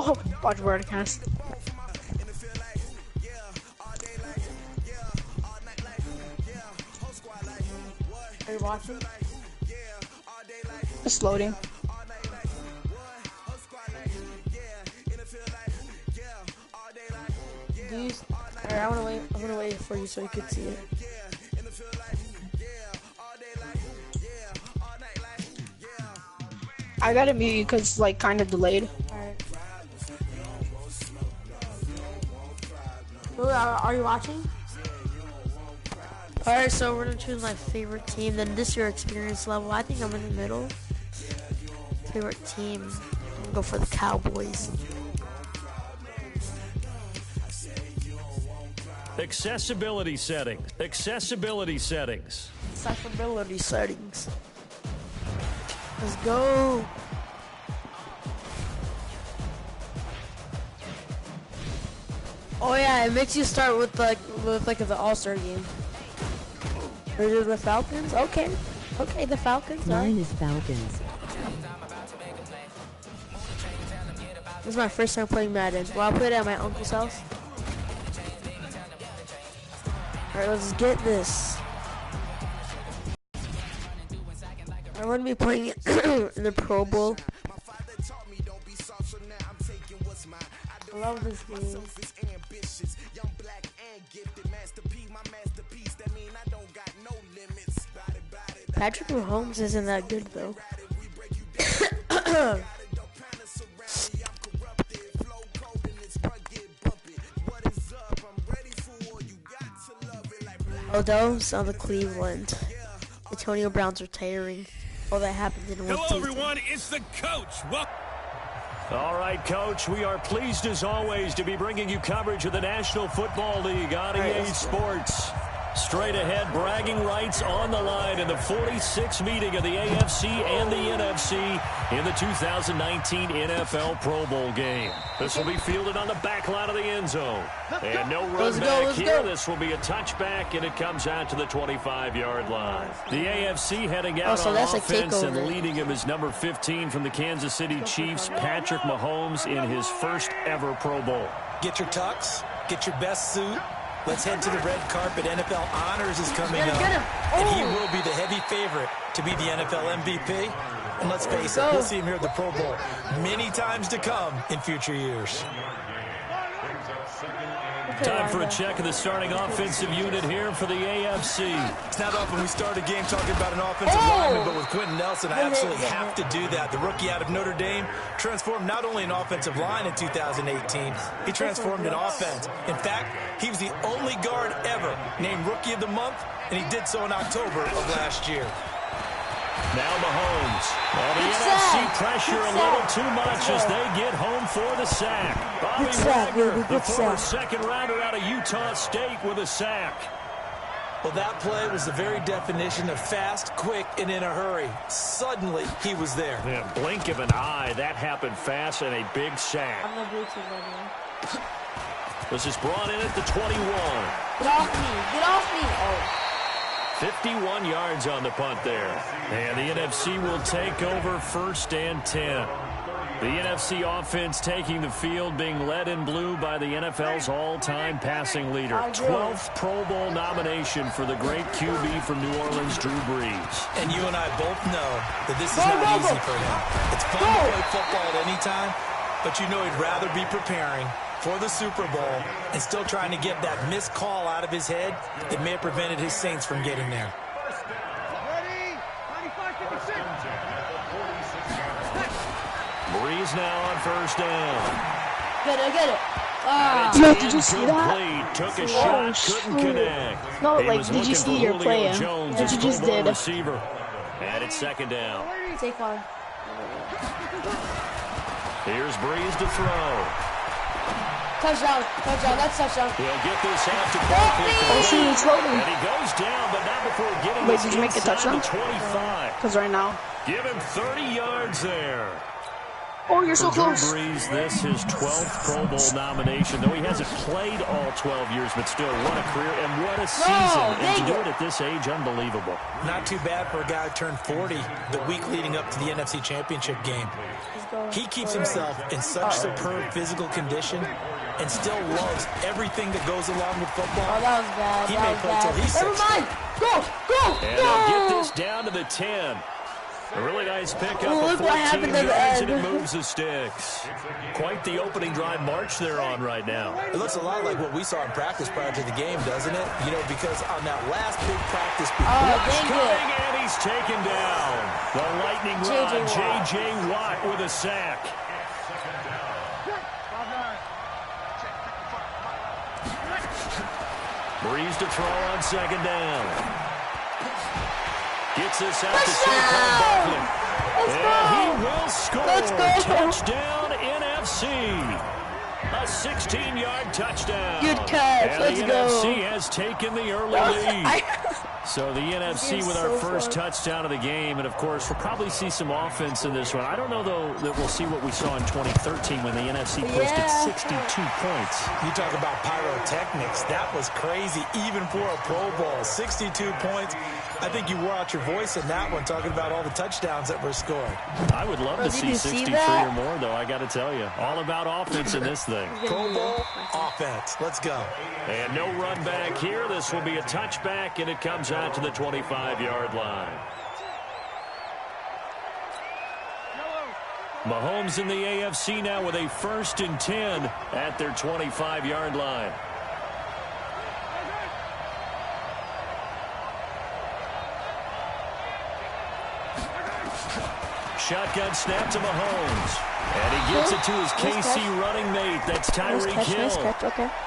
Oh, watch broadcast. Are you watching? It's loading. I'm gonna wait for you so you can see it. I gotta mute you because it's like kind of delayed. Alright. Are you watching? Alright, so we're gonna choose my favorite team. Then this year experience level. I think I'm in the middle. Favorite team. I'm gonna go for the Cowboys. Accessibility settings. Accessibility settings. Accessibility settings. Let's go. Oh yeah, it makes you start with like the All-Star game. Or is it the Falcons? Okay. Okay, the Falcons. Mine is Falcons. This is my first time playing Madden. Well, I'll play it at my uncle's house. Alright, let's get this. I'm gonna be playing it in the Pro Bowl. I love this game. Patrick Mahomes isn't that good though. Odo's on the Cleveland. Antonio Brown's retiring. All that happened in one season. Hello, everyone. It's the coach. All right, Coach. We are pleased, as always, to be bringing you coverage of the National Football League on EA Sports. Straight ahead, bragging rights on the line in the 46th meeting of the AFC and the NFC in the 2019 NFL Pro Bowl game. This will be fielded on the back line of the end zone. And no run back here. This will be a touchback, and it comes out to the 25-yard line. The AFC heading out on offense, and leading him is number 15 from the Kansas City Chiefs, Patrick Mahomes, in his first ever Pro Bowl. Get your tux, get your best suit. Let's head to the red carpet. NFL Honors is coming up, and he will be the heavy favorite to be the NFL MVP. And let's face it, we'll see him here at the Pro Bowl many times to come in future years. Time for a check of the starting offensive unit here for the AFC. It's not often we start a game talking about an offensive lineman, but with Quentin Nelson, I absolutely have to do that. The rookie out of Notre Dame transformed not only an offensive line in 2018, he transformed an offense. In fact, he was the only guard ever named Rookie of the Month, and he did so in October of last year. Now Mahomes. Well, the NFC pressure a little too much as they get home for the sack. Bobby Wagner, the former second rounder out of Utah State, with a sack. Well, that play was the very definition of fast, quick, and in a hurry. Suddenly, he was there. Yeah, blink of an eye. That happened fast, and a big sack. I'm the Bluetooth right now. This is brought in at the 21. Get off me. Get off me. Oh. 51 yards on the punt there. And the NFC will take over 1st and 10. The NFC offense taking the field, being led in blue by the NFL's all-time passing leader. 12th Pro Bowl nomination for the great QB from New Orleans, Drew Brees. And you and I both know that this is not easy for him. It's fun to play football at any time, but you know he'd rather be preparing for the Super Bowl and still trying to get that missed call out of his head that may have prevented his Saints from getting there. Brees now on 1st down. Get it. Did you see that? Took a shot, couldn't connect. No, like, did you see your play? That you just did. Receiver. And it's 2nd down. Take on. Here's Brees to throw. Touchdown, that's touchdown. He'll get this out to Barkley. Oh, see, it's loading. And he goes down, but not before getting Wait, did you make a touchdown? 25. Because right now. Give him 30 yards there. Oh, you're so For Drew close. Brees, this his 12th Pro Bowl nomination, though he hasn't played all 12 years, but still, what a career and what a season. And to do it at this age, unbelievable. Not too bad for a guy who turned 40 the week leading up to the NFC Championship game. He keeps himself in such superb physical condition and still loves everything that goes along with football. Oh, that was bad. He may play till he's 60. Never mind. Go. And they'll get this down to the 10. A really nice pickup of 14 yards, and it moves the sticks. Quite the opening drive march they're on right now. It looks a lot like what we saw in practice prior to the game, doesn't it? You know, because on that last big practice, coming, and he's taken down. The lightning rod, J.J. Watt with a sack. Breeze to throw on second down. Gets us out to Saquon Barkley. And he will score. Touchdown, NFC. A 16-yard touchdown. Good catch. And the NFC has taken the early lead. So the NFC with our first touchdown of the game. And, of course, we'll probably see some offense in this one. I don't know, though, that we'll see what we saw in 2013 when the NFC posted 62 points. You talk about pyrotechnics. That was crazy, even for a Pro Bowl. 62 points. I think you wore out your voice in that one, talking about all the touchdowns that were scored. I would love to see 63 or more, though, I got to tell you. All about offense in this thing. Pro Bowl offense. Let's go. And no run back here. This will be a touchback, and it comes out to the 25-yard line. Mahomes in the AFC now with a 1st and 10 at their 25-yard line. Shotgun snap to Mahomes. And he gets it to his KC running mate. That's Tyreek Hill.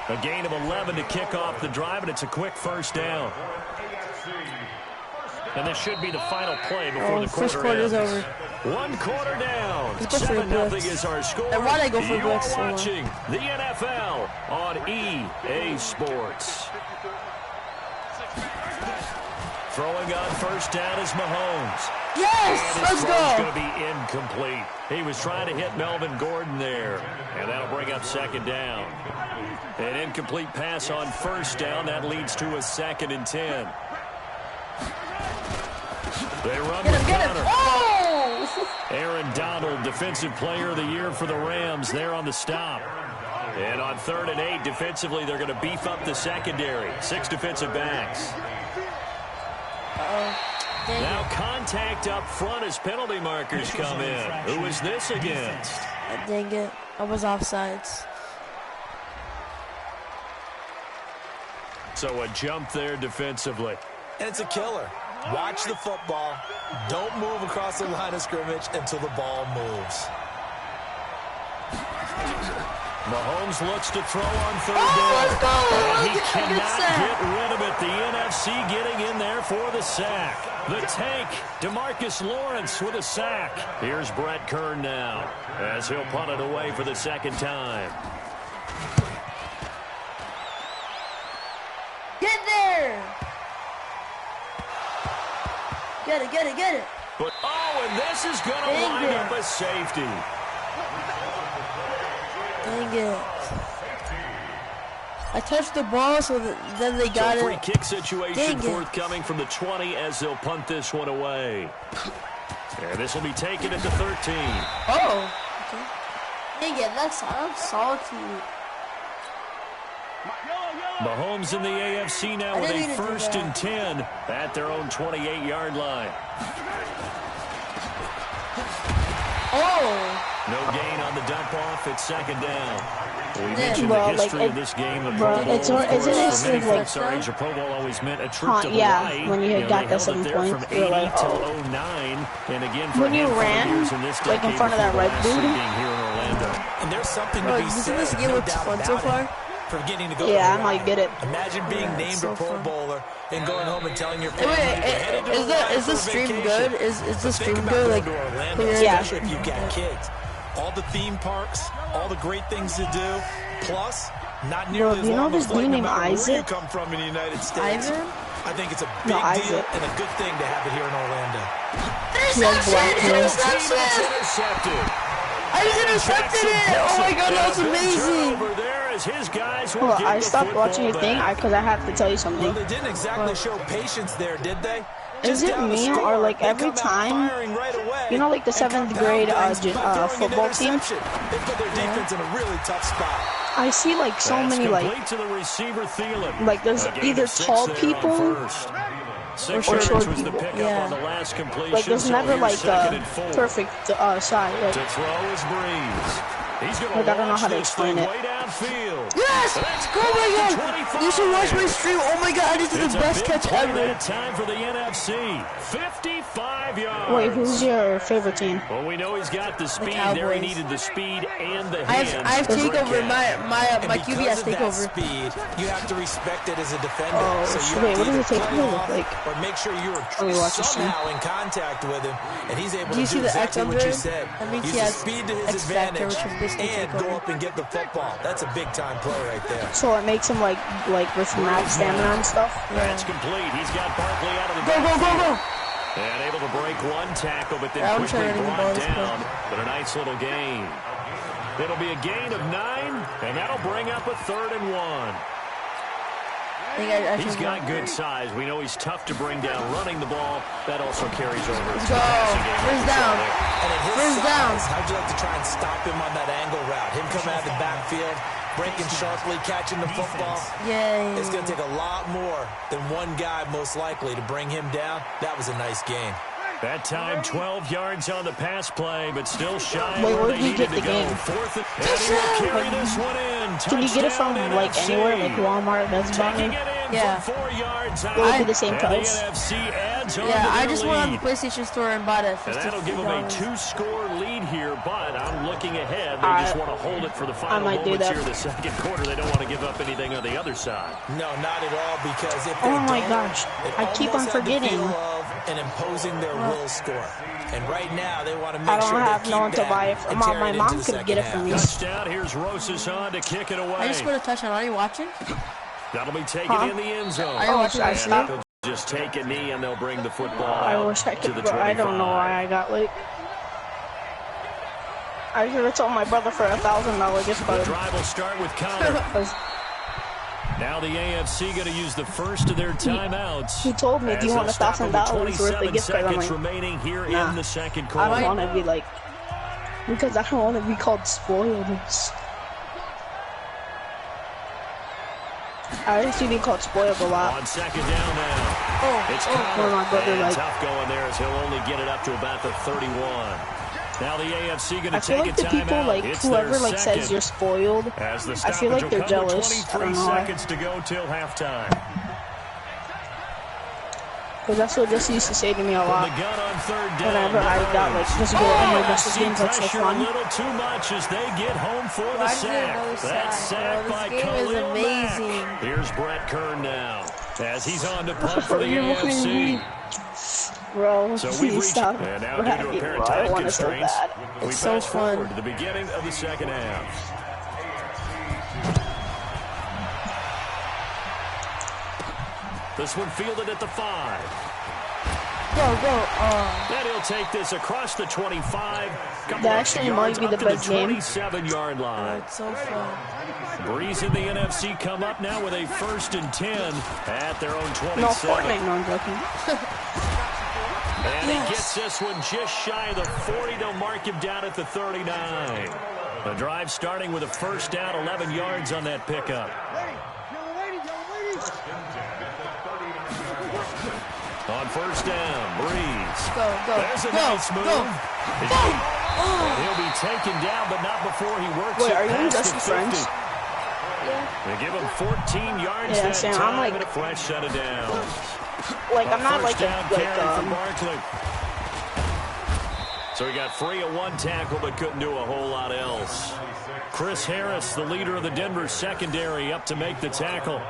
A gain of 11 to kick off the drive, and it's a quick first down. And this should be the final play before the first quarter is over. 1 quarter down. 7-0 is our score. And why they go for blitz? You're watching the NFL on EA Sports. Throwing on first down is Mahomes. Yes, let's go. It's going to be incomplete. He was trying to hit Melvin Gordon there, and that'll bring up second down. An incomplete pass on first down. That leads to a 2nd and 10. They run the counter. Oh! Aaron Donald, Defensive Player of the Year for the Rams, there on the stop. And on 3rd and 8, defensively, they're going to beef up the secondary. 6 defensive backs. Now contact up front as penalty markers come in. Who is this against? Dang it. I was offsides. So a jump there defensively. And it's a killer. Watch the football. Don't move across the line of scrimmage until the ball moves. Mahomes looks to throw on 3rd down. Let's go. And he cannot get rid of it. The NFC getting in there for the sack. The tank, DeMarcus Lawrence with a sack. Here's Brett Kern now as he'll punt it away for the 2nd time. Get there. Get it. But, and this is going to wind up a safety. Dang it. I touched the ball, so then they got it. Free kick situation forthcoming from the 20 as they'll punt this one away. And this will be taken at the 13. Oh. Okay. Dang it, that's salty. Mahomes in the AFC now with a 1st and 10 at their own 28-yard line. Oh. No gain on the dump off. It's 2nd down. We mentioned the history of this game. The Pro Bowl, isn't it for many like folks our age, the Pro Bowl always meant a trip to Hawaii. Yeah, when you got the 7 there points, from you're like, 80 till 09, and again for when you ran, years in this like in front of that red dude. Being here in Orlando. And there's something to be said. This game looks fun so far. For getting to go yeah, to I might get it. Imagine being named a Pro Bowler and going home and telling your family. Is the stream good? Is the stream good? Like, yeah. Especially if you've got kids. All the theme parks, all the great things to do, plus not nearly as long as like, no matter where you come from in the United States. Ivan? I think it's a big deal and a good thing to have it here in Orlando. Intercepted! Intercepted. I just intercepted it! Oh my god, that was amazing! Well, I stopped watching your thing because I have to tell you something. Well, they didn't exactly show patience there, did they? Is it me or like every time, you know, like the 7th grade football team? They put their defense in a really tough spot. I see like so many like there's either tall people or short people. Yeah. Like there's never like a perfect side. Like, I don't know how to explain it. Yes! Oh my god! You should watch my stream. Oh my god, I just did the best catch ever. Time for the NFC. 55 yards. Wait, who's your favorite team? Well, we know he's got the speed there. He needed the speed and the I hands. have takeover. My QB has takeover. Speed, you have to respect it as a defender. Oh, so you wait, what does it take to look off, like? or make sure you're somehow in contact with him, and he's able to do exactly what you said. That means Use he the has speed to his X factor, advantage which is basically and go up and get the football. That's a big time play right there. So it makes him like with max stamina and stuff. That's complete. He's got Barkley out of the Go! And able to break one tackle, but then quickly brought down. But a nice little gain. It'll be a gain of 9, and that'll bring up a 3rd and 1. He's got good size. We know he's tough to bring down running the ball. That also carries over. Let's go. First down. And at his First down. how'd you like to try and stop him on that angle route? Him coming out of the backfield, breaking sharply, catching the football. Yay. It's going to take a lot more than one guy, most likely, to bring him down. That was a nice game. That time, 12 yards on the pass play, but still shy. Wait, where did you get the game? Can you get it from like anywhere, like Walmart, Best Buy? Yeah. Will it be the same price? Yeah, I just went on the PlayStation Store and bought it. And that'll give him a 2-score lead here, but I'm looking ahead. They just want to hold it for the final moments here in the second quarter. They don't want to give up anything on the other side. No, not at all, because if oh my gosh, I keep on forgetting. And imposing their will score. And right now, they want to make I don't sure have they no keep one to buy it from. My mom could get it for me. Touchdown. Here's Rosas on to kick it away. I just scored a touchdown. Are you watching? That'll be taken in the end zone. Are you watching? I stopped. Just take a knee and they'll bring the football I wish I could, but I don't know why I got late. I should have told my brother for $1,000 gift card. The drive will start with Connor. Now the AFC going to use the first of their timeouts. He told me, do you want $1,000 worth of gift card? I'm like, remaining here nah, in the second quarter. I don't want to be like, because I don't want to be called spoiled. I used to be called spoiled a lot. On second down now. It's Connor. My brother, like, tough going there as he'll only get it up to about the 31. Now the AFC going to take like the people, like, whoever like says you're spoiled, I feel like they're jealous. I don't know why. Seconds to go till halftime. Because that's what Jesse used to say to me a lot. Whenever I got like just go in my best games, that's so fun. A little too much as they get home for the sack. That sack by Khalil Mack. Here's Brett Kern now as he's on to punt for the AFC. Bro, so we've reached, stop. And now due to apparent time constraints, we so fast fun. forward to the beginning of the second half. This one fielded at the 5. Go. Then he'll take this across the 25. That actually might be the best game. 27-yard line. It's so fun. Breeze in the NFC come up now with a 1st and 10 at their own 27. No, Fortnite, no, I'm joking. And he gets this one just shy of the 40. They'll mark him down at the 39. The drive starting with a 1st down, 11 yards on that pickup. On 1st down, Breeze. Go. There's a nice move. He'll be taken down, but not before he works it are you and past Justin the 50. friends? They give him 14 yards Yeah, that Sam, time, I'm like, and a flash set it down. Like, I'm not like Barkley. So he got free of one tackle, but couldn't do a whole lot else. Chris Harris, the leader of the Denver secondary, up to make the tackle.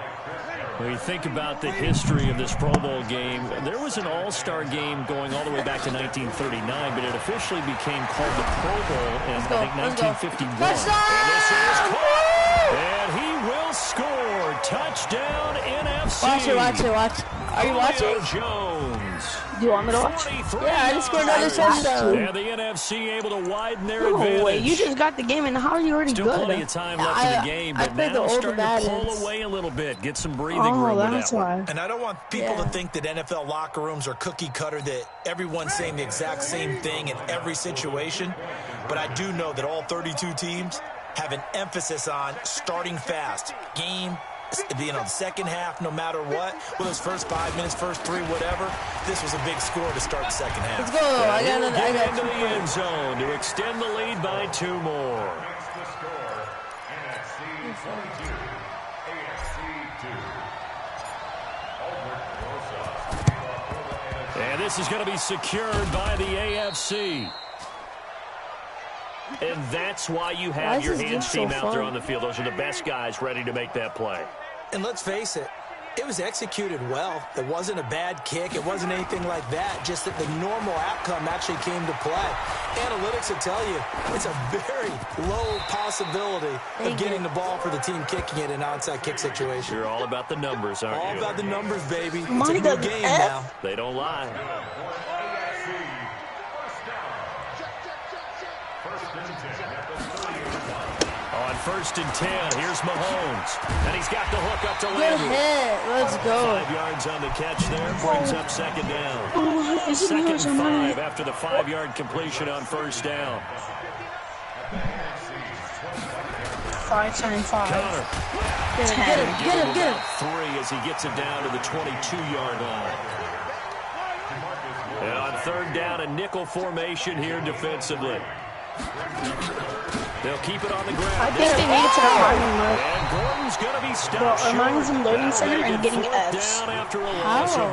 When you think about the history of this Pro Bowl game, there was an all-star game going all the way back to 1939, but it officially became called the Pro Bowl in, I think, 1951. And this is caught, and he will score. Touchdown, NFC. Watch. Are you watching? Jones. Mahomes. Do you want me to watch? Yeah, I just scored another touchdown. And the NFC able to widen their No advantage. way, you just got the game, and how are you already Still good? plenty of time left in the game, but now starting to pull away a little bit. Get some breathing room with that one. And I don't want people to think that NFL locker rooms are cookie cutter, that everyone's saying the exact same thing in every situation. But I do know that all 32 teams have an emphasis on starting fast. Game, the second half, no matter what. Well, those first 5 minutes, first 3, whatever. This was a big score to start the second half. Let's go. I got into the end zone to extend the lead by 2 more. And this is going to be secured by the AFC. And that's why you have your hands team out there on the field. Those are the best guys ready to make that play. And let's face it, it was executed well. It wasn't a bad kick. It wasn't anything like that. Just that the normal outcome actually came to play. Analytics will tell you it's a very low possibility of getting the ball for the team kicking it in an onside kick situation. You're all about the numbers, aren't you? All about the numbers, baby. It's a new game now. They don't lie. On 1st and 10, here's Mahomes. And he's got the hook up to Landry. Good hit. Let's go. 5 yards on the catch there. Brings up second down. Second and 5 after the 5-yard completion on 1st down. 5 times 5. Connor. Get him. 3 as he gets it down to the 22-yard line. And on 3rd down, a nickel formation here defensively. They'll keep it on the ground. I think they need to remind him of. And Gordon's going to be stopped Bro, reminds him loading center and getting Fs. Down after a loss of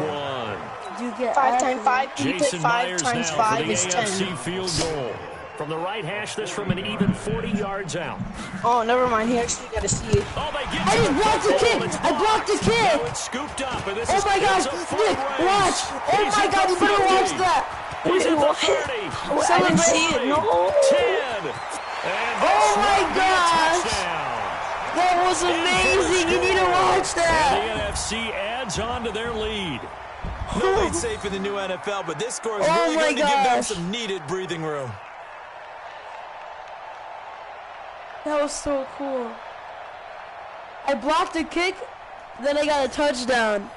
1. You get 5 times 5. Can you put Jason 5 Myers times now 5 for the is AFC 10. field goal. From the right hash, this from an even 40 yards out. Oh, never mind. He actually got to see it. Oh, they get I just blocked the kick. I blocked the kick. Now it's scooped up, and this Oh is my gosh, Nick, watch. Oh my God, you better watch that. He's at the 30. I didn't see it. No. 10. And Oh my gosh. touchdown. That was amazing. You need to watch that. And the NFC adds on to their lead. No lead safe in the new NFL, but this score is Oh really my going to give them gosh. some needed breathing room. That was so cool. I blocked the kick, then I got a touchdown.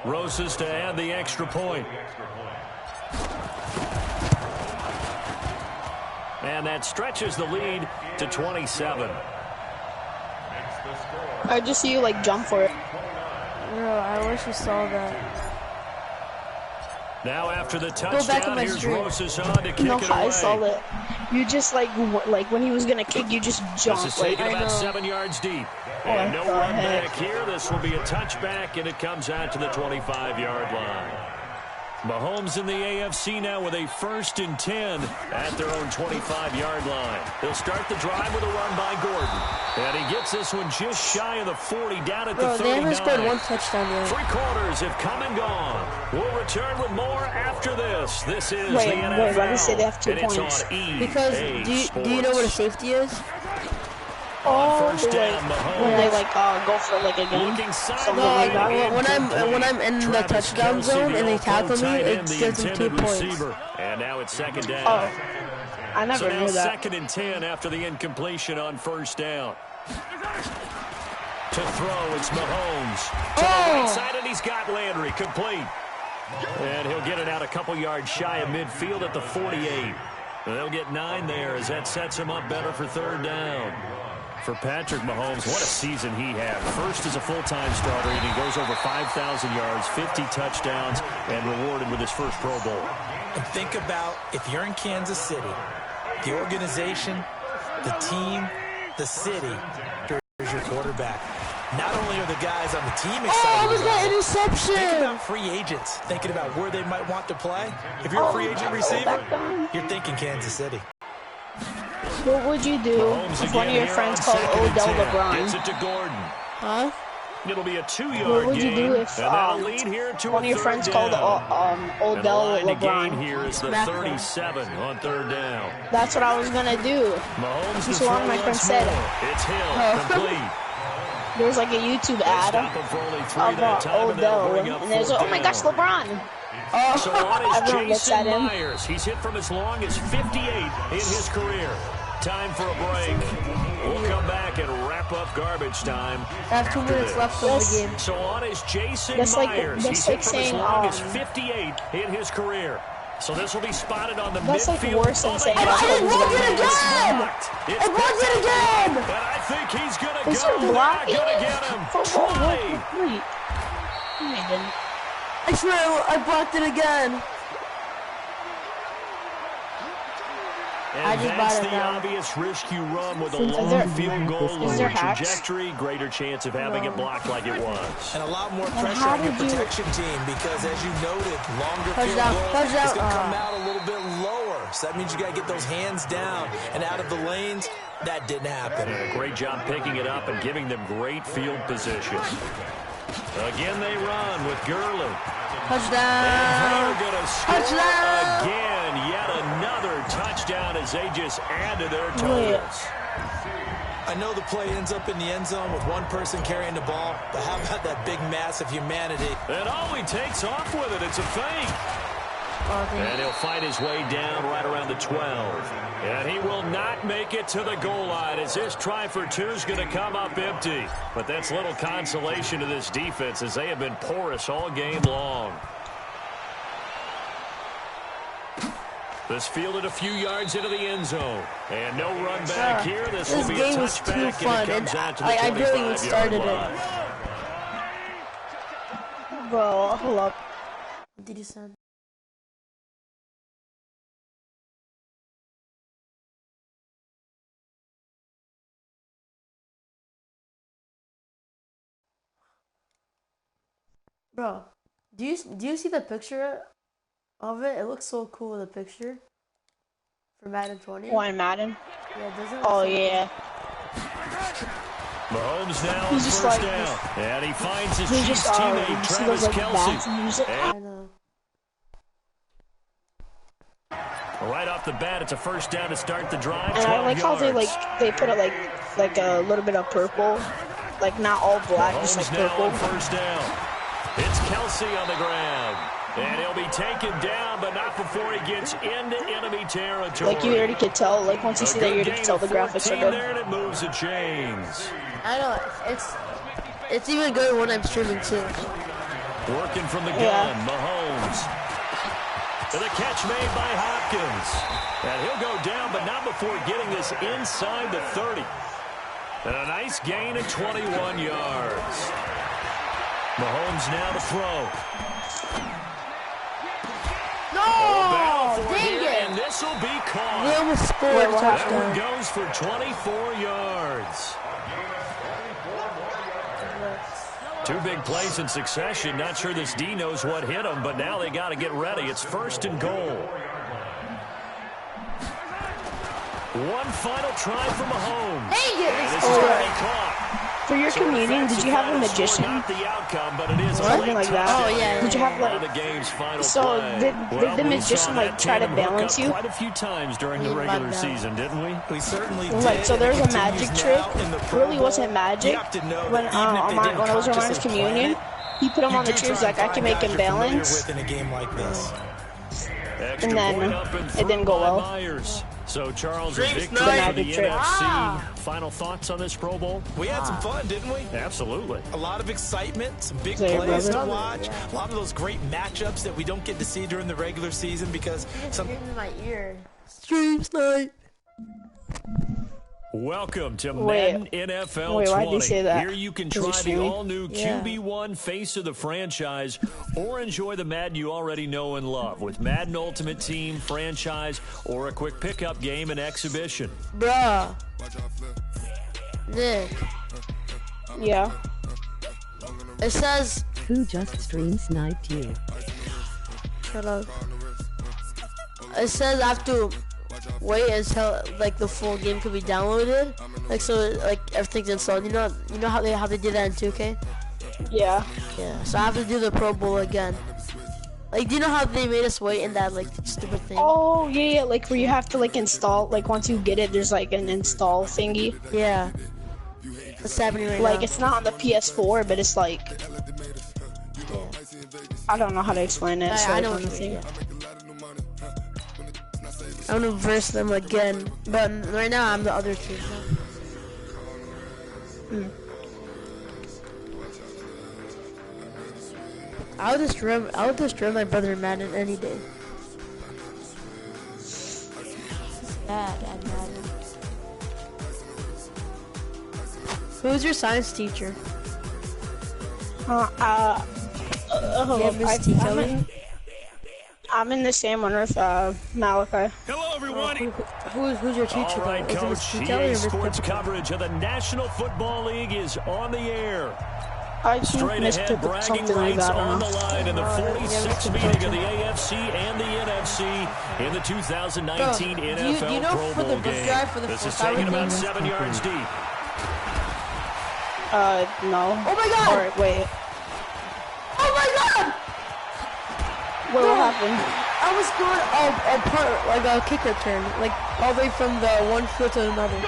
Rosas to add the extra point. And that stretches the lead to 27. I just see you like jump for it. Bro, I wish you saw that. Now after the back on touchdown, my here's stream. Rosas on to kick No, it I away. saw it. You just like when he was gonna kick, you just This jump. is Like, taken about 7 yards deep. And no the run heck? back here. This will be a touchback, and it comes out to the 25-yard line. Mahomes in the AFC now with a 1st and 10 at their own 25-yard line. They'll start the drive with a run by Gordon. And he gets this one just shy of the 40, down at the 39. Bro, they haven't scored 1 touchdown yet. 3 quarters have come and gone. We'll return with more after this. This is Wait, the NFL. wait, let me say they have 2 and points. It's on EA Because do you know what a Sports. safety is? oh, First they, down, like, Mahomes. when they like go for like a game. Looking Something No, like like that. when I'm in the Travis touchdown Kelce, zone the and they all-pro tackle me, tight it end, the gives them 2 intended points. receiver. And now it's 2nd down. Oh, I never So now knew that. 2nd and 10 after the incompletion on 1st down. To throw, it's Mahomes. To the right side, and he's got Landry complete. And he'll get it out a couple yards shy of midfield at the 48. And they'll get 9 there as that sets him up better for 3rd down. For Patrick Mahomes, what a season he had. First as a full-time starter, and he goes over 5,000 yards, 50 touchdowns, and rewarded with his first Pro Bowl. And think about if you're in Kansas City, the organization, the team, the city, here's your quarterback. Not only are the guys on the team excited Oh, was about that it, interception? think about free agents, thinking about where they might want to play. If you're a free agent receiver, you're thinking Kansas City. What would you do Mahomes if one of again your here friends on called 2nd and Odell 10. Gets LeBron? it to Gordon. Huh? It'll be a 2-yard What would you gain, do if and that'll lead here to one of your friends called Odell and the line to gain LeBron? here is the Smack him. 37 on 3rd down. That's what I was gonna do. Mahomes That's to what one throw of my friends once said. more. It's Hill, complete. There's like a YouTube ad about Odell, and there's oh my gosh, LeBron. So on is Everyone looks at Jason him. Myers. He's hit from as long as 58 in his career. Time for a break. We'll come back and wrap up garbage time. I have 2 minutes left of the game. So on is Jason That's Myers. like He's hit from as saying, long as 58 in his career. So this will be spotted on the that's midfield. like worse than saying I blocked it again! It's I blocked it again! But I think he's going to Is go. he blocking? They're going to get him. Try. I swear I blocked it again. And that's the obvious risk you run with a long field goal, longer trajectory, greater chance of having it blocked like it was. And a lot more pressure on your protection team because, as you noted, longer field goal is going to come out a little bit lower. So that means you got to get those hands down and out of the lanes. That didn't happen. And a great job picking it up and giving them great field position. Again, they run with Gurley. Touchdown! And they're going to score again. Yet another touchdown as they just add to their totals. I know the play ends up in the end zone with one person carrying the ball, but how about that big mass of humanity? And he takes off with it. It's a fake. And he'll fight his way down right around the 12. And he will not make it to the goal line as this try for 2 is going to come up empty. But that's little consolation to this defense as they have been porous all game long. This fielded a few yards into the end zone. And no run back here. This will be a game was too touchback, fun, and it comes out to the I barely 25-yard started line. it. Bro, hold up. What did you say? Bro, do you see the picture of it? It looks so cool, the picture. For Madden 20. Why Madden? Yeah, doesn't it? Oh yeah. Mahomes now He's on just first like- down. And he finds his He's Chiefs just teammate, you see Travis those like bats Kelce. and music. I know. Right off the bat, it's a first down to start the drive. And I 12 like how yards. they put it like a little bit of purple, like not all black, just like Mahomes now purple. on first down. It's Kelce on the ground. And he'll be taken down, but not before he gets into enemy territory. Like you already could tell, like once you see that, you already could tell the graphics are good. There, and it moves the chains. I know. It's even good when I'm streaming too. Working from the gun, Mahomes. And the catch made by Hopkins. And he'll go down, but not before getting this inside the 30. And a nice gain of 21 yards. Mahomes now to throw. No! Dang it! And this will be caught. We almost scored a That touchdown. one goes for 24 yards. 2 big plays in succession. Not sure this D knows what hit him, but now they got to get ready. It's first and goal. One final try for Mahomes. Dang it! And this is going to be caught. For your communion, did you have a magician? Not the outcome, but it is Something like that. Oh, yeah. Did you have on the like? game's final So play. did the we magician saw like that try to tandem hook balance up you? quite a few times during the He regular bugged out. season, didn't we? We certainly Like did. so, there's a It magic continues trick. now in the Pro Really Bowl. wasn't magic. You have to know When that even if they didn't when I was on his consciously plan communion, it, he put him you on the do cheers try like and I can find make guys him you're familiar balance. with in a game like this. Extra And then point up and it through didn't go by well. Myers. So Charles, a Dreams victory night. for the Magic trick. NFC. Final thoughts on this Pro Bowl? We had some fun, didn't we? Absolutely. A lot of excitement, some big Say it, plays to brother. watch, a lot of those great matchups that we don't get to see during the regular season because some in my ear. Streams night. Welcome to Wait. Madden NFL Wait, 20. why'd they say that? Here you can Is it try the streaming? all-new Yeah. QB1 face of the franchise or enjoy the Madden you already know and love with Madden Ultimate Team, franchise, or a quick pickup game and exhibition. Bruh. Nick. Yeah. It says... Who just stream sniped you? Shut up. It says I have to wait until like the full game can be downloaded. Like so like everything's installed. You know how they did that in 2K? Yeah. Yeah. So I have to do the Pro Bowl again. Like do you know how they made us wait in that like stupid thing? Oh yeah, like where you have to like install. Like once you get it, there's like an install thingy. Yeah. What's happening right like now? it's not on the PS4, but it's like I don't know how to explain it. I know what you're saying. I'm gonna verse them again, but right now I'm the other team. I'll destroy my brother in Madden any day. It's bad at Madden. Who's your science teacher? I'm in the same one with Malachi. Hello, everyone. Who's your teacher? All right, Coach. EA Sports coverage of the National Football League is on the air. I Straight ahead, bragging rights on the line in the 46th meeting of the AFC and the NFC in the 2019 NFL you know Pro for the Bowl book game. drive for the This is 4th hour taken about game? 7 yards deep. No. Oh my God! Or wait. Oh my God! What happened? I was going a part, like a kick return, like all the way from the one foot to another.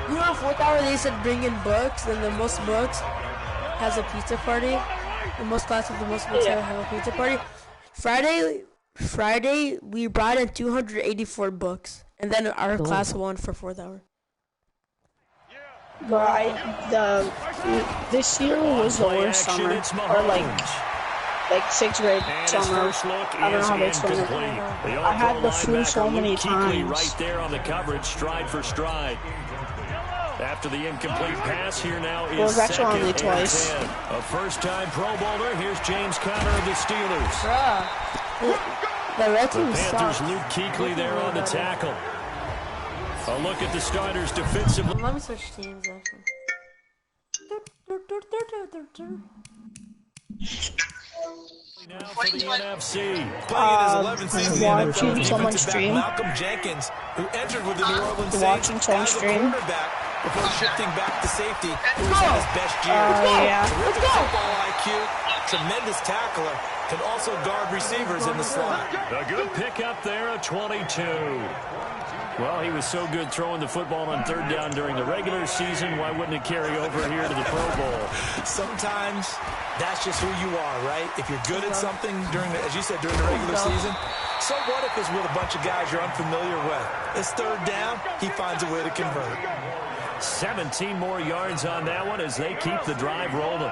You know, 4th hour they said bring in books, and the most books has a pizza party. The most class of the most books have a pizza party. Friday we brought in 284 books, and then our class won for 4th hour. But this year was the worst summer, or like 6th grade summer. I don't know how to explain it. I had the flu so many times. Right there on the coverage, stride for stride. After the incomplete pass, here now is it was actually only twice. A first-time Pro Bowler. Here's James Conner of the Steelers. The red team Panthers, sucks. Luke Kuechly there on the tackle. A look at the starters defensively. Let me switch teams actually. Now for the NFC. Watching someone stream. Malcolm Jenkins, who entered with the New Orleans Watching Saints someone as a stream. quarterback before shifting back to safety. Who was in his best years. Yeah. Terrific football IQ, tremendous tackler, can also guard receivers in the slot. A good pickup there, a 22. Well, he was so good throwing the football on 3rd down during the regular season. Why wouldn't it carry over here to the Pro Bowl? Sometimes that's just who you are, right? If you're good at something as you said, during the regular season, so what if it's with a bunch of guys you're unfamiliar with? It's 3rd down, he finds a way to convert. 17 more yards on that one as they keep the drive rolling.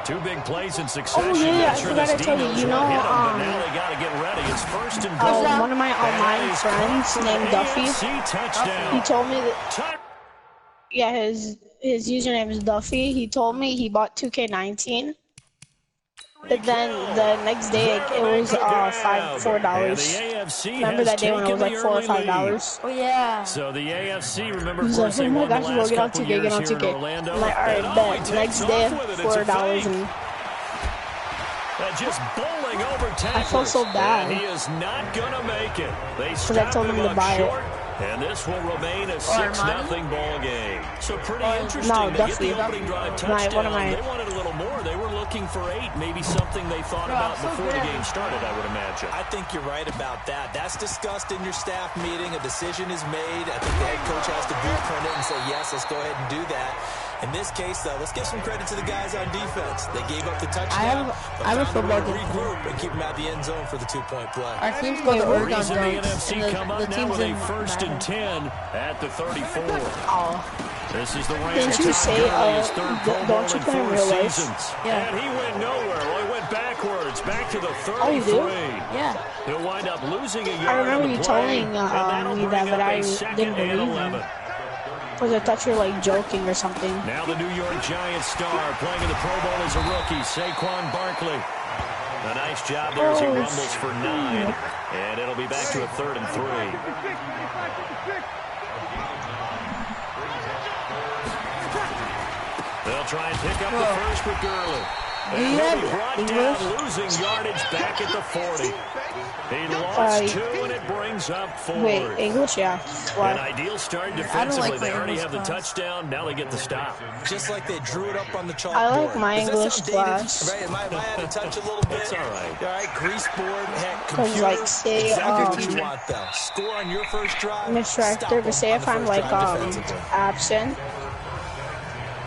2 big plays in succession. Oh yeah, I Sure forgot to tell you. You know, but now they got to get ready. It's 1st and goal. one of my online friends named Duffy. Touchdown. He told me that. Yeah, his username is Duffy. He told me he bought 2K19. But then the next day it was $4. Remember that day when it was like $4 or $5? Oh yeah. So the AFC, remember, He's like, oh my gosh, we'll get on 2K, get on 2K. I'm like, alright, bet. Next day, $4 and just bowling over tackles. I felt so bad. And he is not gonna make it. Because I told him to buy it. And this will remain a 6-0 ball game. So pretty interesting. No, They Duffy. get the opening drive touchdown. My, they wanted a little more. They were looking for 8, maybe something they thought about before the game started, I would imagine. I think you're right about that. That's discussed in your staff meeting. A decision is made. I think the head coach has to blueprint it and say, yes, let's go ahead and do that. In this case, though, let's give some credit to the guys on defense. They gave up the touchdown. I have a football game. Regroup and keep them out the end zone for the 2-point play. Our team's called the Oregon The NFC Ducks. come up The now team's with a in 1st and 10 at the 34. oh, This is the Rams. didn't you say, don't you play in real life? Yeah. And he went nowhere. Well, he went backwards, back to the 33. Oh, you do? Yeah. He'll wind up losing a yard. I remember on the you play, telling and that'll me bring that, but up a I 2nd didn't and believe 11. him. Because I thought you were like joking or something. Now the New York Giants star playing in the Pro Bowl as a rookie, Saquon Barkley. A nice job there as he rumbles for 9. And it'll be back to a 3rd and 3. They'll try and pick up the first with Gurley. And he'll be brought down, losing yardage back at the 40. He lost 2, and it brings up 4. Wait, English, yeah. An ideal start defensively. like They my already English have the class. touchdown. Now they get the stop. Just like they drew it up on the chalkboard. I like my Does that English sound dated? class. Right? Am I out of touch a little bit? It's all right. All right, grease board, heck, Because, computer. like, say, exactly what you want, though. Score on your first drive. Mr. stop Actor, but say on if the I'm first like drive defensively. absent,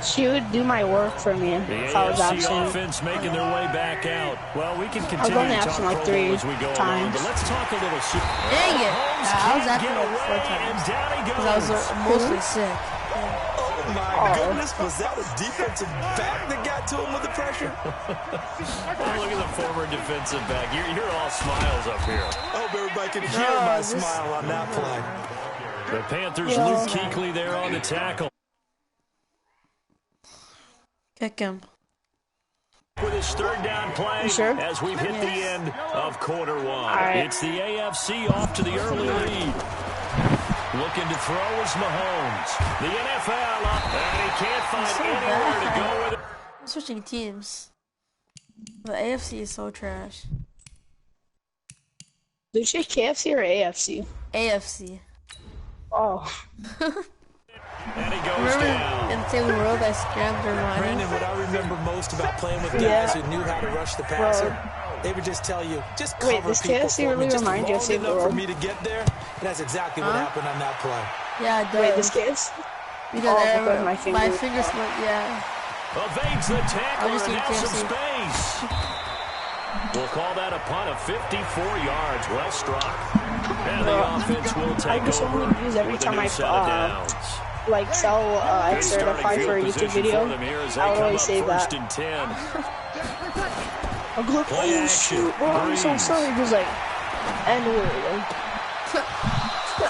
She would do my work for me if I was AFC absent. offense making their way back out. Well, we can continue only to talk absent like Pro Bowl 3 as we go along, times. but let's talk a little Super Bowl. Dang it! Mahomes I was can't absent get like 4 away, times. and down he Because I was goes. mostly sick. Oh, my goodness. Was that a defensive back that got to him with the pressure? Look at the former defensive back. You're all smiles up here. I hope everybody can hear my smile on that play. The Panthers, Luke Kuechly there on the tackle. Kick him. With his third down play as we've hit the end of quarter one. Right. It's the AFC off to the early lead. Looking to throw is Mahomes. The NFL up, and he can't find anywhere to go with it. I'm switching teams. The AFC is so trash. Did you say KFC or AFC? AFC. Oh. And he goes Remember down. in Taylor World I scrammed their Brandon, mind? what I remember most about playing with guys who knew how to rush the passer, they would just tell you, just cover Wait, does people KFC for really me, just remind you of long Save the enough for World? me to get there. And that's exactly what happened on that play. Yeah, it does. Wait, this KFC? Because because my my fingers- fingers went, yeah. Evades the tackle, I'll just and eat now some KFC. space. We'll call that a punt of 54 yards. Well struck. And the offense will I take just over only use every with a time new I set of downs. like sell Good extra to starting fight for a field YouTube position video. for them here as they I would come always up say first that. and 10. I'll go like, Play oh action. shoot, bro, I'm so Breeze. sorry. Just like, N-word.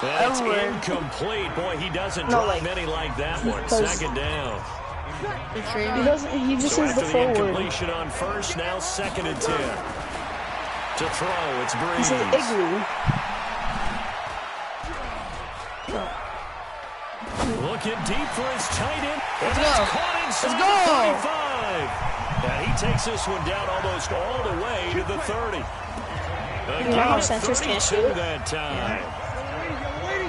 That's N-word. incomplete. Boy, he doesn't No, drop like, many like that one. because- Second down. He doesn't. He just So says the after the full word. incompletion on first, now second and 10. To throw, it's He Breeze. says igloo. Looking deep for his tight end. Let's And go. that's caught inside Let's go. the 35. And he takes this one down almost all the way to the 30. You know how centers can't 32 shoot? that time.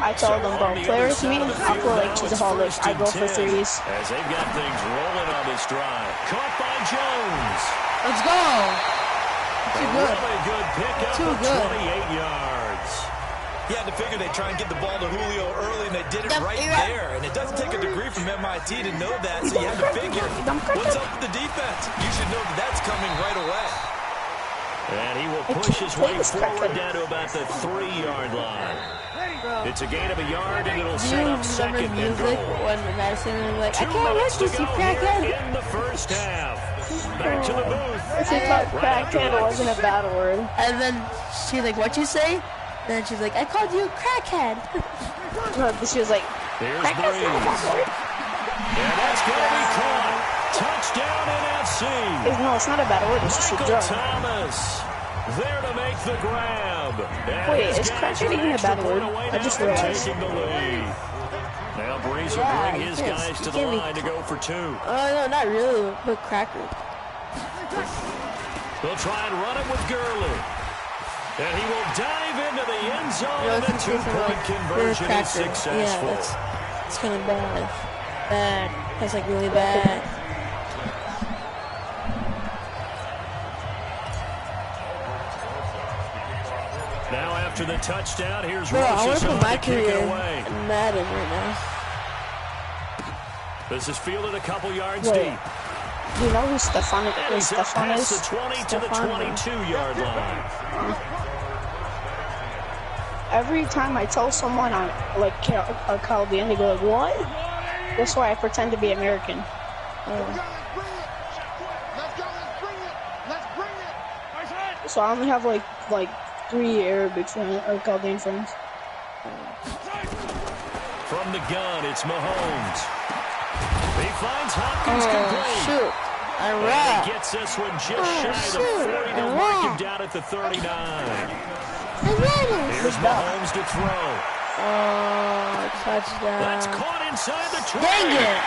I told them, bro, play with me. I'll play like to the hall. Like, I go for threes. As they've got things rolling on this drive. Caught by Jones. Let's go! A Too good. really good pickup Too of good. 28 yards. You had to figure they'd try and get the ball to Julio early, and they did it Yep, right you're right. there. And it doesn't take a degree from MIT to know that, so you had to figure, what's up with the defense? You should know that that's coming right away. And he will push his way forward down to about the 3-yard line. It's a gain of a yard, and it'll Do you set up remember second and music goal. when Madison was like, I 2 can't minutes watch to this, you go here crackhead? in the first half. Back to the booth. If you thought crackhead wasn't a bad word. And then she's like, what'd you say? Then she's like, I called you a crackhead. No, she was like, Here's crackhead's not a bad Breeze. word. And that's going to be caught. Touchdown NFC. No, it's not a bad word. It's just a Michael drug. Thomas there to make the grab. And Wait, his is guys crackhead are even a extra bad point word? away I just now, realized. taking the lead. Now Breeze will Yeah, bring you his can't- guys you to the can't be line to go for 2. No, not really, but cracker. They'll try and run him with Gurley. And he will dive into the end zone, You know, and the it's just two-point like, you're a conversion is cracker. successful. Yeah, it's kind of bad. Bad. That's like really bad. Now after the touchdown, here's Bro, I want Rose's to put on my to kick career it in away. Madden right now. This is fielded a couple yards Wait. deep. Do you know who Stefan And he's up Stefan past is? the 20 to the Stefan. 22-yard line. Every time I tell someone I'm like Chaldean, they go like, "What?" That's why I pretend to be American. So I only have like 3 Arabic friends or Chaldean friends. From the gun, it's Mahomes. He finds Hopkins complete. Shoot. I And rap. he gets this one just shy of the 40. They'll mark him down at the 39. Here's Mahomes to throw. Oh, touchdown. That's caught inside the 20. Dang it.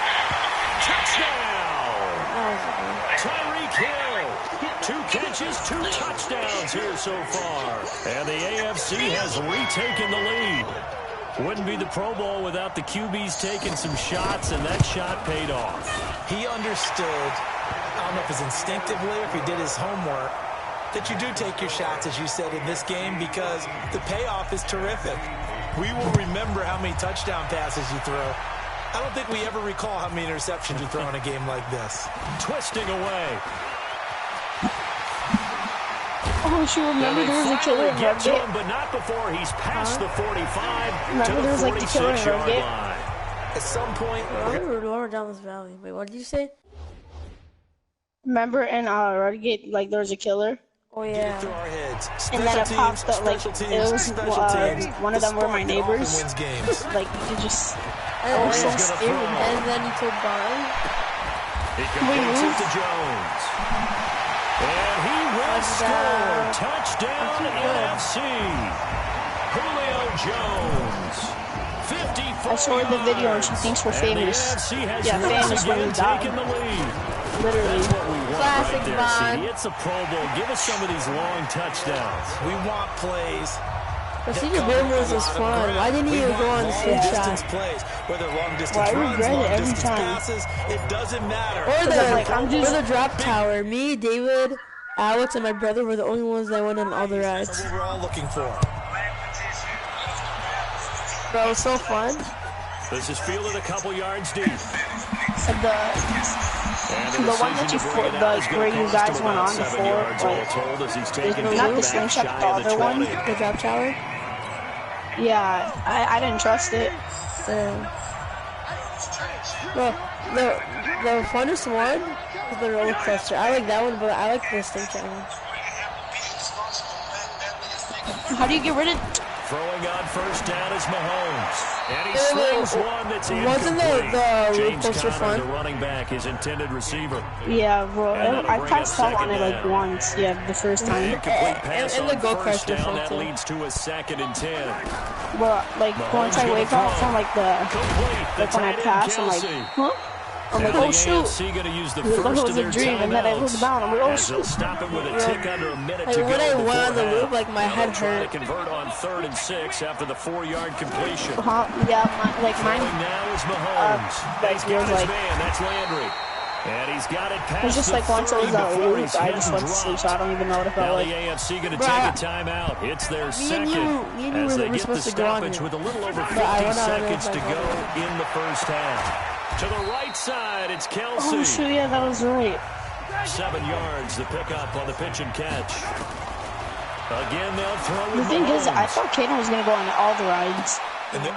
Touchdown. That Tyreek Hill. 2 catches, 2 touchdowns here so far. And the AFC has retaken the lead. Wouldn't be the Pro Bowl without the QBs taking some shots, and that shot paid off. He understood, I don't know if it's instinctively or if he did his homework, that you do take your shots, as you said, in this game because the payoff is terrific. We will remember how many touchdown passes you throw. I don't think we ever recall how many interceptions you throw in a game like this. Twisting away. Oh, shoot, remember there was a killer in Rugby? But not before he's past the 45 remember to the 46-yard line. At some point, we're lower down this valley. Wait, what did you say? Remember in Rugby, like there was a killer? Oh yeah. Through our heads. And then it popped up, like, it was, one of them were my neighbors. Like, you could just, I was so scared. And then he told Barn. He completes it to Jones. And he will score. Touchdown NFC. Julio Jones. 54 I saw the video and she thinks we're famous. Yeah, famous when we die. Literally. Classic Bond. It's a Pro Bowl. Give us some of these long touchdowns. We want plays. The Senior Billboards was fun. Why didn't you go on the switch shot? Plays, whether long distance runs, long distance passes, it doesn't matter. Or the drop tower. Me, David, Alex, and my brother were the only ones that went on all the rides. That's what we're all looking for. Bro, it was so fun. This is fielded a couple yards deep. The one that you where you guys went on before, like, not the slingshot, the other one, the drop tower. Yeah, I didn't trust it. The funnest one is the roller coaster. I like that one, but I like the slingshot one. How do you get rid of? Throwing on first down is Mahomes. And he slings one that's incomplete. Wasn't the roller coaster fun? The running back, his intended receiver. Yeah, bro. I passed out on it like once. Yeah, the first time. And the go-karts were fun that too. leads to a 2nd and 10. But like once I wake up from like when I pass, I'm like, huh? I'm like, oh shoot. That was a dream, and then I look down, I'm like, oh shoot. Stop him with a tick under a minute to go. When I went on the loop, like my head hurt. To convert on 3rd and 6 after the 4-yard completion. Yeah, mine. Now is Mahomes. He's got his man. That's Landry. And he's got it past. It was just like once I was on a loop, I just went to sleep, so I don't even know what it felt like. The AFC going to take a timeout. It's their second as they get the stoppage with a little over 50 seconds to go in the first half. To the right side, it's Kelsey. Oh, shoot, yeah, that was right. 7 yards, the pickup on the pitch and catch. Again, they'll throw. The thing is, I thought Kaden was going to go on all the rides. And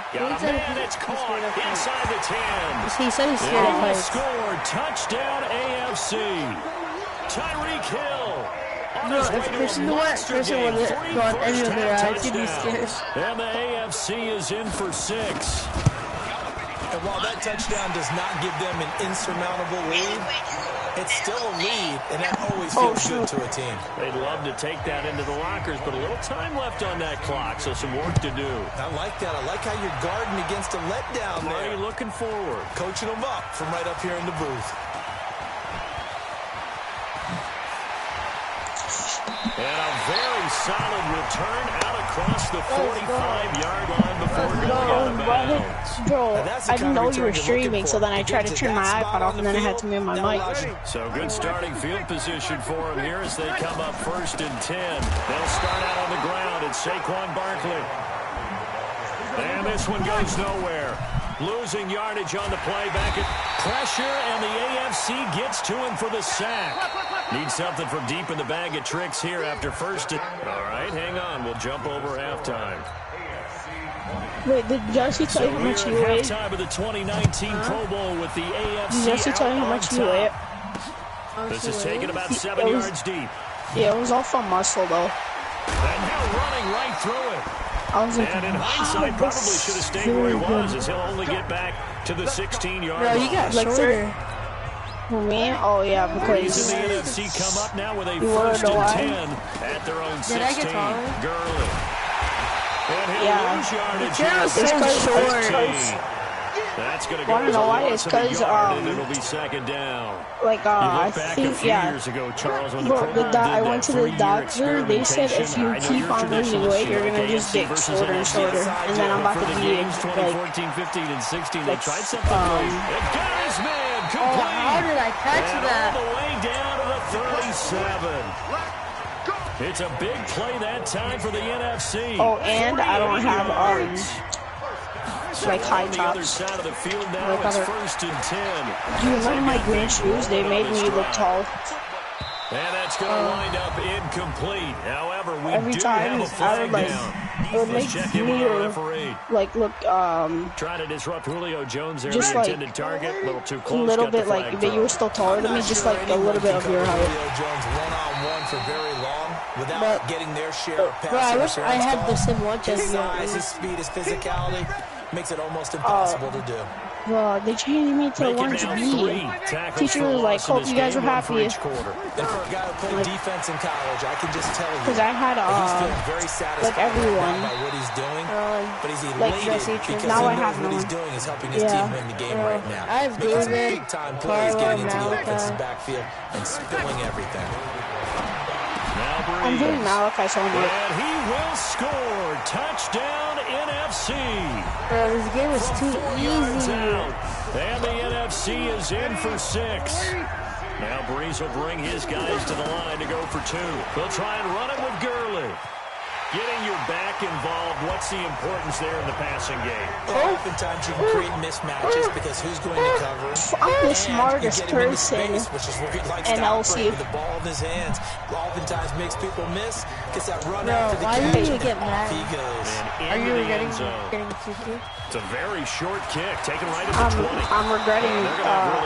it's caught inside the 10. He said he's scared of heights. Scored. Touchdown AFC. Tyreek Hill. No, if Christian would go on any of the rides, he'd be scared. And the AFC is in for 6. And while that touchdown does not give them an insurmountable lead, it's still a lead, and that always feels good to a team. They'd love to take that into the lockers, but a little time left on that clock, so some work to do. I like that. I like how you're guarding against a letdown there. Are you looking forward? Coaching them up from right up here in the booth. And a very solid return out across the 45-yard line before going out of bounds. Bro, I didn't know you were streaming, so then I tried to turn my iPod off, and then I had to mute my mic. So good starting field position for them here as they come up 1st and 10. They'll start out on the ground. It's Saquon Barkley. And this one goes nowhere. Losing yardage on the play, back at pressure, and the AFC gets to him for the sack. Need something from deep in the bag of tricks here after 1st. All right, hang on. We'll jump over halftime. Wait, did Jesse tell you how much you weigh? Halftime of the 2019 Pro Bowl with the AFC. Did Jesse tell you how much you weigh? This is taken about 7 yards deep. Yeah, it was all from muscle, though. And now running right through it. And in hindsight, probably should have stayed where he was, as he'll only get back to the 16-yard line. Bro, you got shorter. For me? Oh, yeah, because... The NFC come up now with a 1st and 10 at their own 16. Did I get taller? Gurley. And he'll lose yardage here. It's so short. That's going to go. I don't know why. It's because it'll be 2nd down. Like I think years ago, Charles, when I went to the doctor. They said if you keep on losing weight, you're gonna just get shorter and shorter. And then I'm about to be like 14, 15, and 16. They tried something. Got his man complete. Oh, how did I catch that? All the way down to the 37. It's a big play that time for the NFC. Oh, and I don't have like high tops. Like other. Do you remember my green shoes? They made me look tall. And that's going to wind up incomplete. However, we every do time have a flag down. it would make me like look trying to disrupt Julio Jones there, just the like intended target, a little too close. A little bit like, but you were still taller than me, just like a little bit of your height. Julio Jones one-on-one for very long without getting their share of passes. Bro, I wish I had the same watch as his size, his speed, his physicality makes it almost impossible to do. Bro, they changed me to orange B. Teacher was like, hope you guys are happy. And for a guy who played defense in college, I can just tell you because I had he's feeling very satisfied like everyone by what he's doing, but he's like elated because now he I have knows what he's doing is helping his team win the game right now. I have making some David, big-time plays, getting into the offensive backfield and spilling everything. I'm doing Malachi's homework. And he will score. Touchdown, NFC. Bro, this game is too easy. And the NFC is in for 6. Now Breeze will bring his guys to the line to go for 2. They'll try and run it with Gurley. Getting your back involved, what's the importance there in the passing game? Well, oftentimes you can create mismatches because who's going to cover? I'm the smartest person space, which is where he likes to operate with the ball in his hands. Oftentimes makes people miss, gets that run Bro, after the why catch. do you get mad? He goes. Are you getting kicked? It's a very short kick, taken right at the 20. I'm regretting,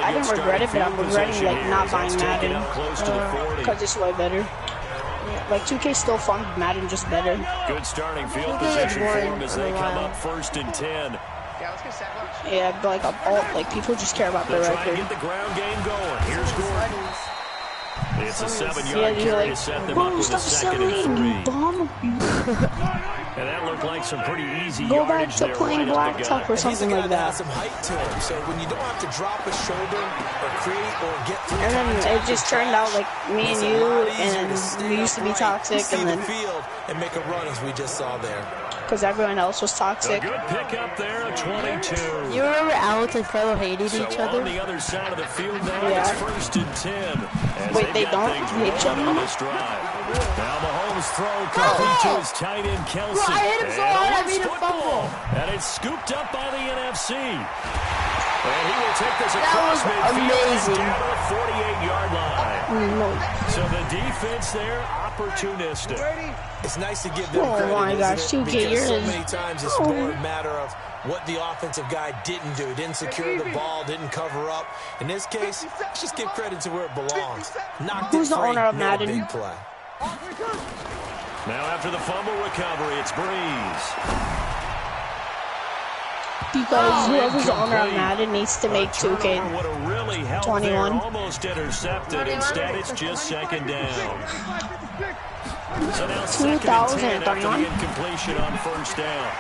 I didn't regret it, but I'm regretting like not buying Madden because it's way better. Like 2K's still fun, but Madden just better. Good starting field position for them as they come up 1st and 10. Yeah, but like people just care about the record. Get the ground game going. Here's Gordon. It's a 7-yard carry to set them up with a 2nd and 3. And that looked like some pretty easy Go back yardage to there playing blacktop or something like that. Some height to him, so when you don't have to drop a shoulder or create or get through. And then it just turned out like me and you, and we used to be toxic, and then field and make a run as we just saw there. Because everyone else was toxic. A good pick up there, a 22. You remember Alex and Carlo hated each other? On the other side of the field now, it's 1st and 10. Wait, they don't hate each other? Now Mahomes throw complete to his tight end Kelsey. Bro, I hit him so hard I made a fumble. And it's scooped up by the NFC. And he will take this that across midfield down to the 48-yard line. No. So the defense there, opportunistic. It's nice to give them credit. Oh my gosh, 2K, you're so many times it's more a matter of what the offensive guy didn't do. Didn't secure the ball, didn't cover up. In this case, let's just give credit to where it belongs. Who's the owner of Madden? Big play. Now after the fumble recovery, it's Breeze. Because whoever's the owner of Madden needs to make 2K really 21. Almost intercepted. Instead, it's just 2nd down. So now 2nd and 10 after the incompletion on 1st down.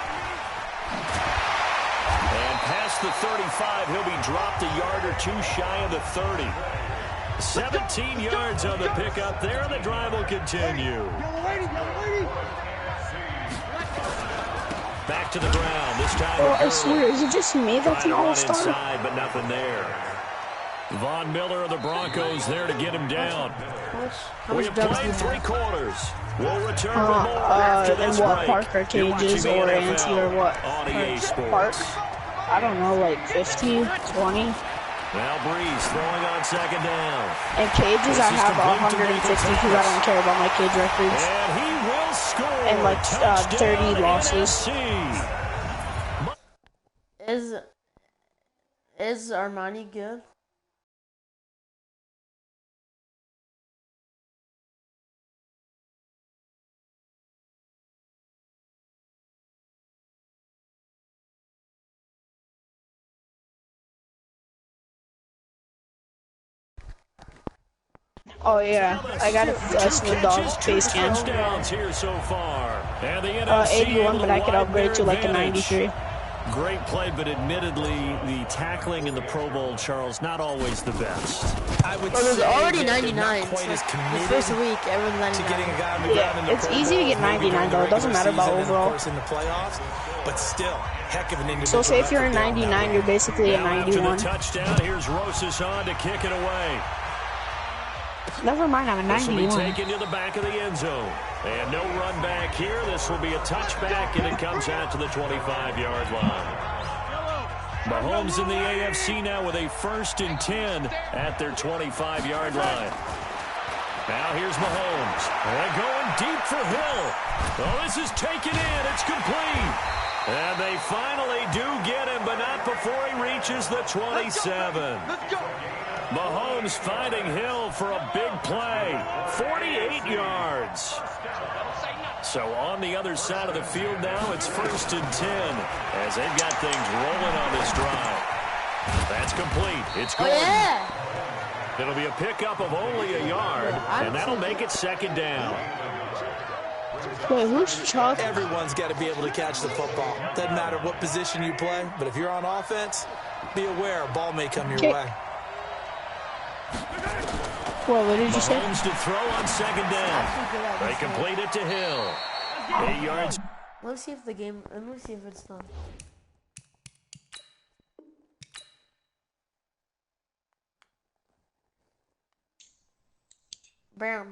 And past the 35, he'll be dropped a yard or 2 shy of the 30. 17 yards on the pickup there, and the drive will continue. Back to the ground. This time. Oh, I swear, is it just me that's an all-star? Inside, but nothing there. Von Miller of the Broncos there to get him down. We have played 3 quarters. We'll return with more after this what break. Park Cages or Anti or what? On EA Sports. Park? I don't know, like 50, 20. Now Breeze throwing on 2nd down. And cages, I have 150 because I don't care about my cage records. And he will score. And like 30 losses. Is Armani good? Oh yeah, I got a Snoop Dogg face cam. 81, but I could upgrade to like a 93. Great play, but admittedly, the tackling in the Pro Bowl, Charles, not always the best. I would there's say already that 99. Quite as The first week, everyone's 99. to getting a guy on the ground in the It's Pro easy to Bowl, get maybe 99 though. It doesn't matter about overall. in the playoffs, but still, heck of an individual. So say if you're a 99, you're basically a Now after the 91. touchdown, here's Rosas on to kick it away. Never mind, I'm a This will be 91. taken to the back of the end zone. And no run back here. This will be a touchback, and it comes out to the 25-yard line. Mahomes in the AFC now with a 1st and 10 at their 25-yard line. Now here's Mahomes. And going deep for Hill. Oh, this is taken in. It's complete. And they finally do get him, but not before he reaches the 27. Mahomes finding Hill for a big play. 48 yards. So on the other side of the field now, it's 1st and 10 as they've got things rolling on this drive. That's complete. It's Gordon. Oh, yeah. It'll be a pickup of only a yard, and that'll make it 2nd down. Wait, who's Chuck? Everyone's got to be able to catch the football. Doesn't matter what position you play, but if you're on offense, be aware a ball may come your way. What did you say? Mahomes to throw on 2nd down. They complete it to Hill. 8 yards. Let's see if it's done. Bam.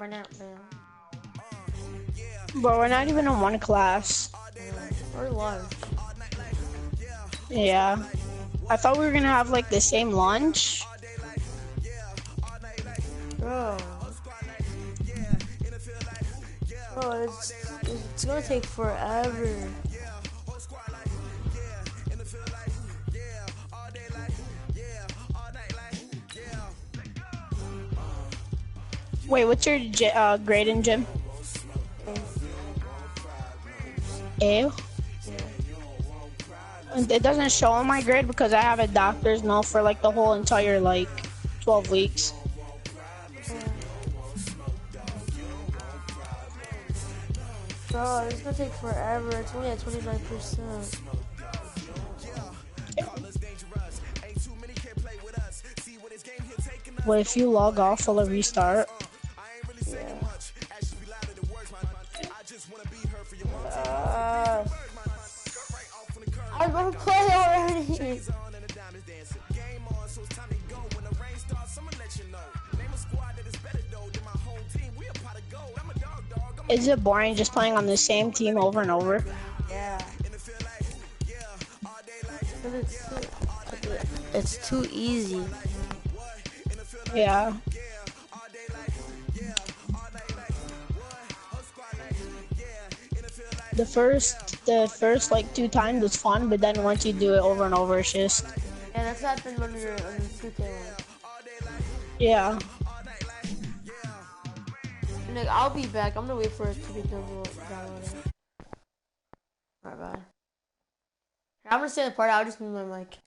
Bro, we're not even in one class. We're live. Yeah. I thought we were gonna have like the same lunch. Bro, it's gonna take forever. Wait, what's your grade in gym? A? It doesn't show on my grade because I have a doctor's note for like the whole entire like 12 weeks. Bro, it's gonna take forever. It's only at 29%. Well, if you log off, will it restart? Yeah. I'm gonna play already. Is it boring just playing on the same team over and over? Yeah. It's too easy. Yeah. The first like 2 times was fun, but then once you do it over and over, it's just. Yeah, that's happened when you're on the 2K one. Yeah. Nick, I'll be back. I'm gonna wait for it to be downloaded. Alright, bye. I'm gonna stay in the part. I'll just move my mic.